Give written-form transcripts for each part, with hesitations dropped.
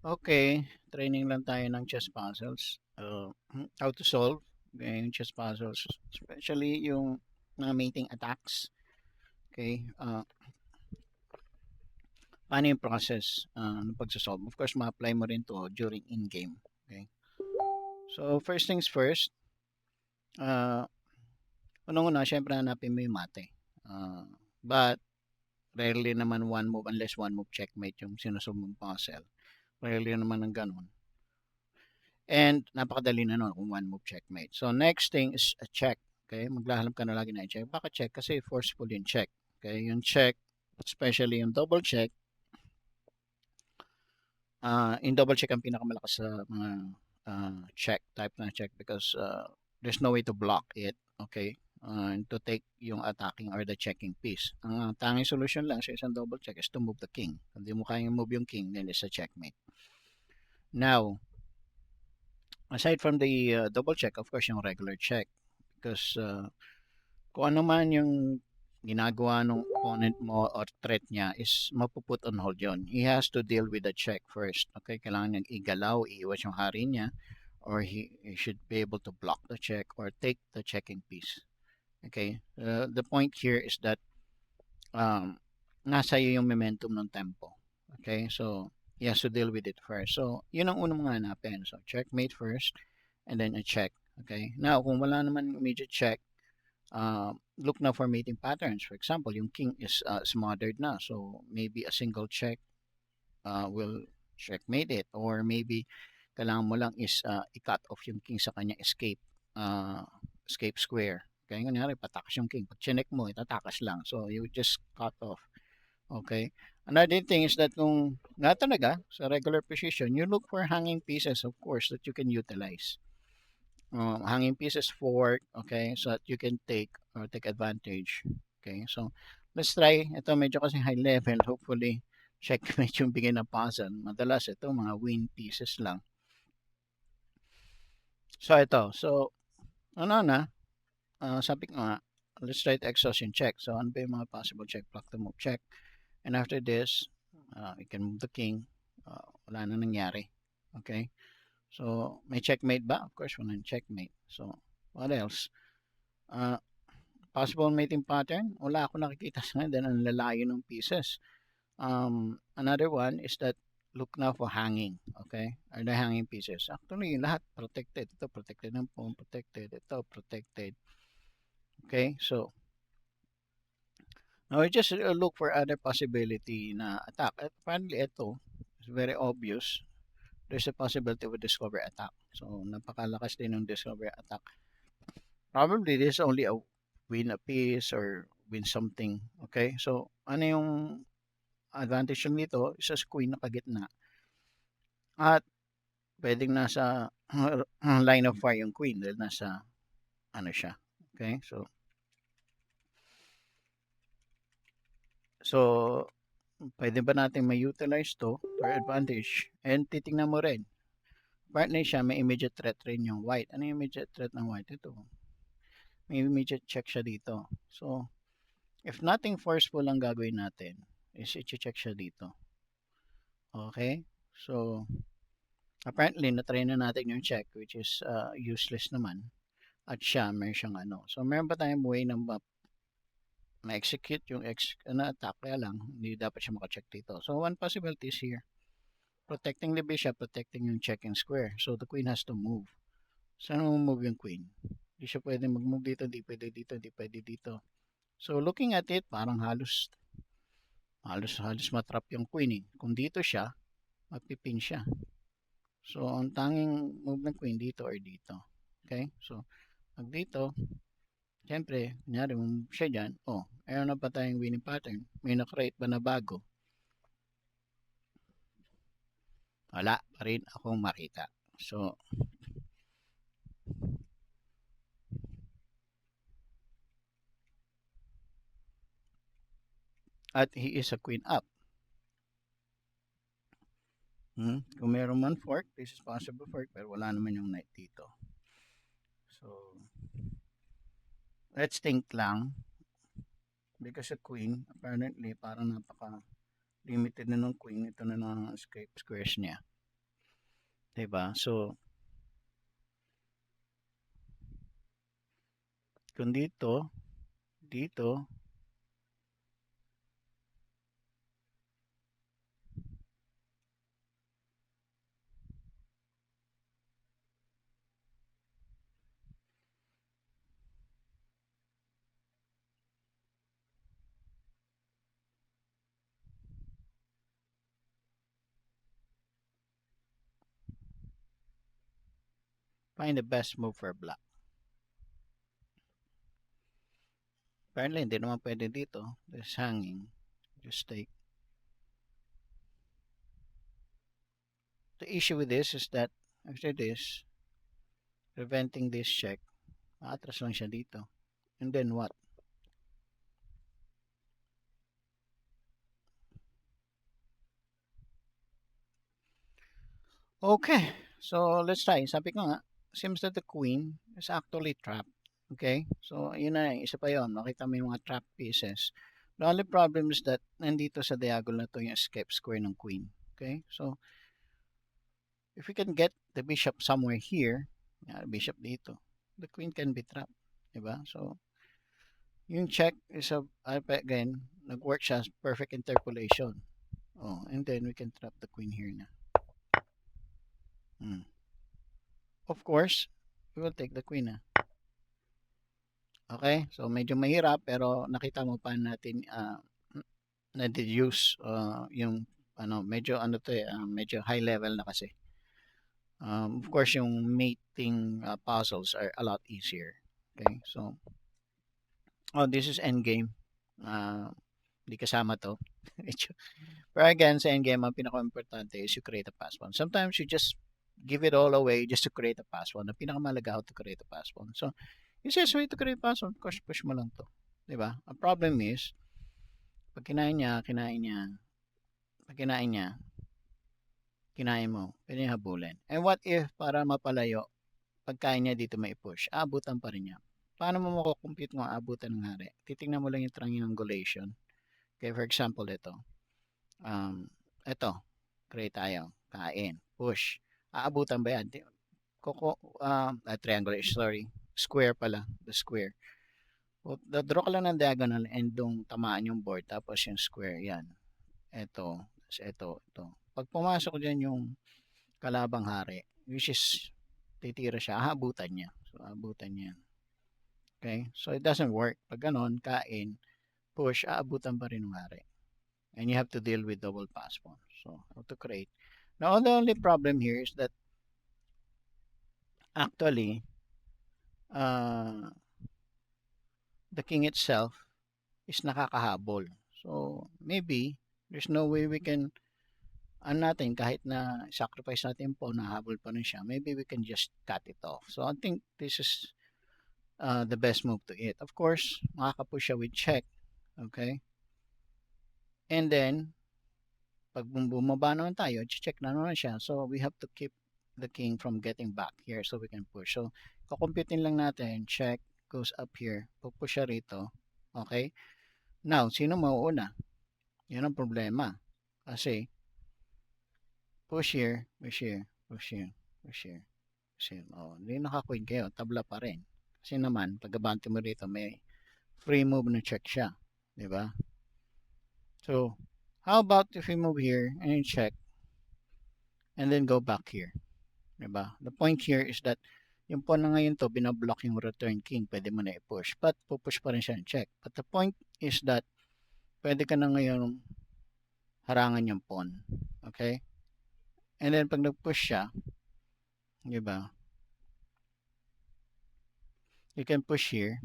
Okay, training lang tayo ng chess puzzles. How to solve yung chess puzzles, especially yung mga mating attacks. Okay, paano yung process ng pagsasolve? Of course, ma-apply mo rin to during in-game. Okay, so first things first, uh, unang-una, syempre hanapin mo yung mate. But rarely naman one move unless one move checkmate yung sinusolve mong puzzle. Rarely naman ng ganun. And napakadali na nun kung one move checkmate. So next thing is a check. Okay, maglahanap ka na lagi na check. Bakit check? Kasi forceful yung check. Okay, yung check, especially yung double check, yung double check ang pinakamalakas sa mga check, type na check because there's no way to block it. Okay, and to take yung attacking or the checking piece. Ang tanging solution lang sa isang double check is to move the king. Kung di mo kayang move yung king, then it's a checkmate. Now, aside from the double check, of course, yung regular check. Because kung ano man yung ginagawa ng opponent mo or threat niya is mapuput on hold yon. He has to deal with the check first. Okay, kailangan niyang igalaw, iiwas yung hari niya, or he should be able to block the check or take the checking piece. Okay, the point here is that um, nasa iyo yung momentum ng tempo. Okay, so he has to deal with it first. So, yun ang unang mga hanapin. So, checkmate first, and then a check. Okay, now kung wala naman immediate check, look na for mating patterns. For example, yung king is smothered na. So, maybe a single check will checkmate it. Or maybe, kailangan mo lang is i-cut off yung king sa kanya uh, escape square. Okay, kunyari, patakas yung king. Pag chinek mo, itatakas lang. So, you just cut off. Okay. Another thing is that kung nga talaga, sa regular position, you look for hanging pieces, of course, that you can utilize. Hanging pieces fork, okay, so that you can take or take advantage. Okay, so let's try. Ito medyo kasi high level. Hopefully, checkmate yung bigay na puzzle. Madalas ito mga win pieces lang. So ito, so ano na, sabi ko nga, let's try to exhaustion check. So ano ba yung mga possible check? Block the move check. And after this, we can move the king. Wala na nangyari. Okay, so may checkmate ba? Of course, walang checkmate. So what else? Uh, Possible mating pattern, wala ako nakikita sa ngayon dahil ang lalayo ng pieces. Another one is that look now for hanging. Okay? Are the hanging pieces? Actually, lahat protected. Ito protected ng pawn, protected. Ito protected. Okay? So, now we just look for other possibility na attack. At apparently, ito is very obvious. There's a possibility of a discover attack. So, napakalakas din ng discover attack. Probably this is only a win a piece or win something. Okay? So, ano yung advantage lang nito? Isa sa queen nakagitna. At pwedeng nasa line of fire yung queen dahil nasa ano siya. Okay? So pwede ba natin ma-utilize to for advantage? And titingnan mo rin. Partner siya, may immediate threat rin yung white. Ano yung immediate threat ng white? Ito. May immediate check siya dito. So, if nothing forceful ang gagawin natin, is i-check siya dito. Okay? So, apparently, na-try na natin yung check, which is useless naman. At siya, meron siyang ano. So, meron pa tayong way na ma-execute yung attack. Kaya lang, hindi dapat siya makacheck dito. So, one possibility is here. Protecting the bishop, protecting yung checking square. So, the queen has to move. Saan mo move yung queen? Hindi siya pwede mag-move dito, hindi pwede dito, hindi pwede dito. So, looking at it, parang halos matrap yung queen eh. Kung dito siya, mapipin siya. So, ang tanging move ng queen dito or dito. Okay? So, pag dito, siyempre, kunyari, siya dyan, meron na pa tayong winning pattern. May na-create ba na bago? Wala pa rin akong makita. So, at he is a queen up. Kung meron man fork, this is possible fork, pero wala naman yung knight dito. So, let's think lang. Because a queen, apparently, parang napaka limited na ng queen. Ito na ng escape squares niya. Diba? So, kung dito, dito, find the best move for black. Apparently, hindi naman pwede dito. There's hanging. Just take. The issue with this is that after this, preventing this check, maatras lang siya dito. And then what? Okay, so let's try. Sabi ko nga, seems that the queen is actually trapped. Okay, so yun na, isa pa yun. Makita mo yung mga trap pieces. The only problem is that nandito sa diagonal na to yung escape square ng queen. Okay, so if we can get the bishop somewhere here, bishop dito, the queen can be trapped. Diba? So, yung check is again, nag-work siya as perfect interpolation. Oh, and then we can trap the queen here na. Of course, we will take the queen na. Okay? So, medyo mahirap pero nakita mo pa natin na-deduce yung medyo medyo high level na kasi. Of course, yung mating puzzles are a lot easier. Okay? So, this is endgame. Hindi kasama to. Pero again, sa endgame, ang pinaka-importante is you create a pass pawn. Sometimes you just give it all away just to create a pass pawn. Ang pinakamalaga how to create a pass pawn. So, easiest way to create a pass pawn, of course, push mo lang to. Diba? Ang problem is, pag kinain niya, pag kinain mo, pwede niya habulin. And what if, para mapalayo, pagkain niya dito may push, aabutan pa rin niya. Paano mo makukompute kung aabutan ng hari? Titingnan mo lang yung triangulation. Okay, for example, ito. Ito, create tayo, kain, push. Aabutan ba yan? Triangulation, sorry. Square pala, the square. Draw ka lang ng diagonal and dong tamaan yung board, tapos yung square, yan. Ito, ito. Pag pumasok dyan yung kalabang hari, which is titira siya, aabutan niya. So, aabutan niya. Okay? So, it doesn't work. Pag ganon, kain, push, aabutan pa rin ng hari. And you have to deal with double pass pawn. So, how to create. Now, the only problem here is that actually, the king itself is nakakahabol. So, maybe, there's no way we can, natin, kahit na sacrifice natin po, nahabol pa rin siya, maybe we can just cut it off. So, I think this is the best move to it. Of course, makakapush siya with check. Okay? And then, pag bumaba naman tayo, check na naman siya. So, we have to keep the king from getting back here so we can push. So, kukumputin lang natin, check, goes up here, pupush siya rito. Okay? Now, sino mauuna? Yan ang problema. Kasi, push here, push here, push here, push here, push here. Oh, hindi naka-queen kayo, tabla pa rin. Kasi naman, pag-abante mo rito, may free move na check siya. Diba? So, how about if we move here and you check and then go back here? Diba? The point here is that yung pawn na ngayon to, binablock yung return king, pwede mo na i-push. But, pupush pa rin siya ng check. But the point is that, pwede ka na ngayon harangan yung pawn. Okay? And then, pag nag-push siya, diba? You can push here,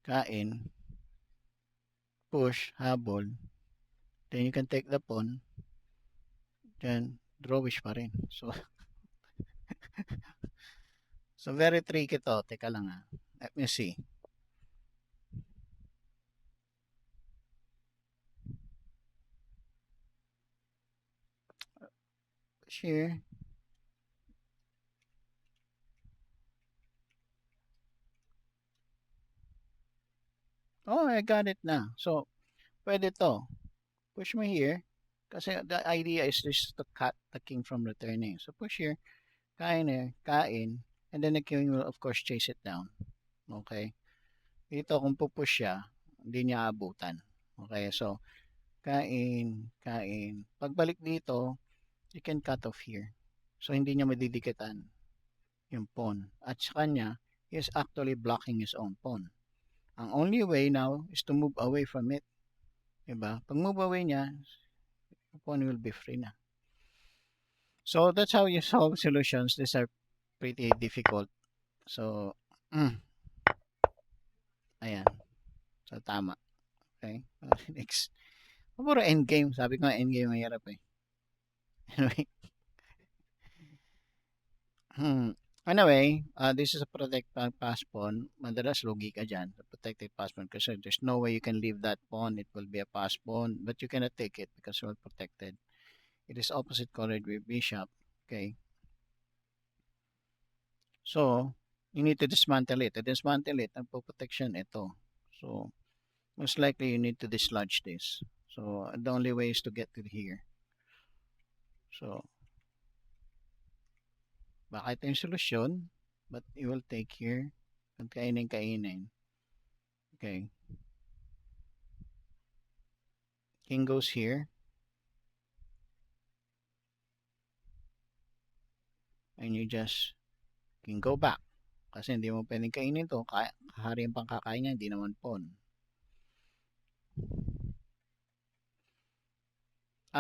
kain, push, habol, then you can take the pawn, then drawish pa rin. So, so very tricky to. Teka lang ha. Let me see. Here. Oh, I got it na. So, pwede to. Push mo here. Kasi the idea is just to cut the king from returning. So, push here. kain, and then the king will of course chase it down. Okay? Dito kung pupush siya, hindi niya abutan. Okay? So, kain. Pagbalik dito, you can cut off here. So, hindi niya madidikitan yung pawn. At sa kanya, he is actually blocking his own pawn. Ang only way now is to move away from it. Diba? Pag move away niya, the pawn will be free na. So, that's how you solve solutions. These are pretty difficult. So, ayan. So, tama. Okay? Next. Puro endgame. Sabi ko nga endgame mahirap eh. Anyway. Anyway, this is a protected pass pawn. Madalas lugi ka dyan sa protected pass pawn kasi there's no way you can leave that pawn. It will be a pass pawn, but you cannot take it because you're protected. It is opposite colored with bishop. Okay. So, you need to dismantle it. To dismantle it, ang protection ito. So, most likely you need to dislodge this. So, the only way is to get it here. So, baka ito yung solusyon, but you will take here. At kainin. Okay. King goes here. And you just can go back. Kasi hindi mo pwedeng kainin to. Kahari yung pangkakain niya, hindi naman pawn.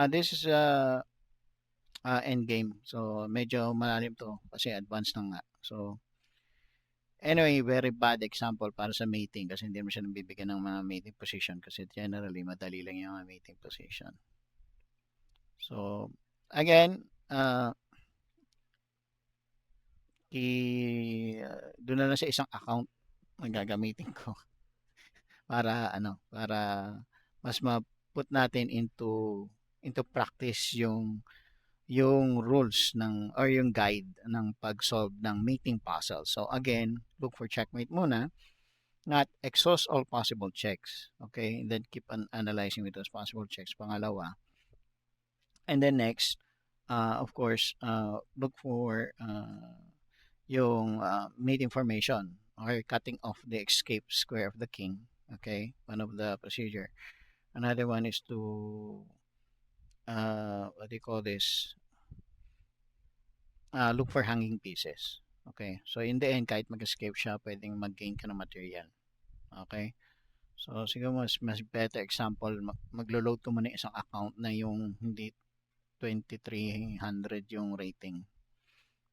This is end game. So, medyo malalim to kasi advanced na nga. So, anyway, very bad example para sa mating kasi hindi mo siya nabibigyan ng mga mating position kasi generally, madali lang yung mga mating position. So, again, doon na lang sa isang account ang gagamitin ko para mas ma-put natin into practice yung rules ng or yung guide ng pag-solve ng mating puzzle. So again, look for checkmate muna, not exhaust all possible checks. Okay? And then keep on analyzing with those possible checks. Pangalawa. And then next, of course, look for yung mating formation or cutting off the escape square of the king. Okay? One of the procedure. Another one is to what do you call this? Look for hanging pieces. Okay? So, in the end, kahit mag-escape siya, pwedeng mag-gain ka ng material. Okay? So, siguro mas better example, maglo-load ko muna isang account na yung hindi 2300 yung rating.